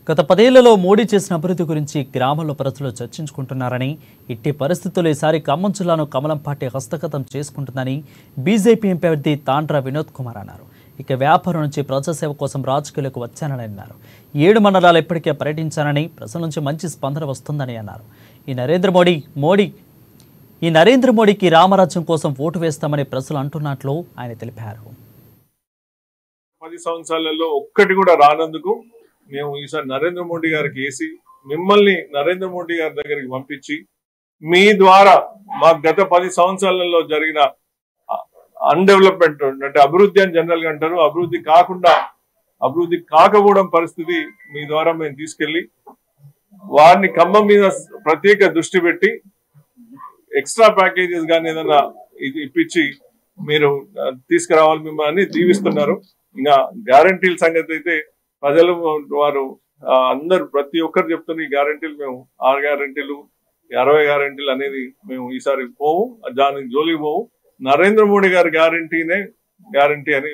గత 10 ఏళ్లలో మోడీ చేసిన అభివృద్ధి గురించి గ్రామాల్లో ప్రజలు చర్చించుకుంటున్నారని, ఇట్టి పరిస్థితుల్లో ఈసారి ఖమ్మం జిల్లాను కమలం పార్టీ హస్తగతం చేసుకుంటుందని బీజేపీ ఎంపీ అభ్యర్థి తాండ్ర వినోద్ కుమార్ అన్నారు. ఇక వ్యాపారం నుంచి ప్రజాసేవ కోసం రాజకీయాలకు వచ్చానని అన్నారు. 7 మండలాలు ఇప్పటికే పర్యటించానని, ప్రజల నుంచి మంచి స్పందన వస్తుందని అన్నారు. ఈ నరేంద్ర మోడీకి రామరాజ్యం కోసం ఓటు వేస్తామని ప్రజలు అంటున్నట్లు ఆయన తెలిపారు. 10 సంవత్సరాలలో ఒక్కటి కూడా రానందుకు మేము ఈసారి నరేంద్ర మోడీ గారికి వేసి మిమ్మల్ని నరేంద్ర మోడీ గారి దగ్గరికి పంపించి మీ ద్వారా మాకు గత 10 సంవత్సరాలలో జరిగిన అన్డెవలప్మెంట్ అంటే అభివృద్ధి అని జనరల్ గా అంటారు, అభివృద్ధి కాకపోవడం పరిస్థితి మీ ద్వారా మేము తీసుకెళ్లి వారిని ఖమ్మం మీద ప్రత్యేక దృష్టి పెట్టి ఎక్స్ట్రా ప్యాకేజెస్ కానీ ఏదైనా ఇప్పించి మీరు తీసుకురావాలి మిమ్మల్ని దీవిస్తున్నారు. ఇంకా గ్యారంటీల సంగతి అయితే ప్రజలు వారు అందరు ప్రతి ఒక్కరు చెప్తున్న ఈ గ్యారంటీలు మేము 6 గ్యారంటీలు 60 గ్యారంటీలు అనేది మేము ఈసారి పోవు, దానికి జోలికి పోవు. నరేంద్ర మోడీ గారి గ్యారంటీ అని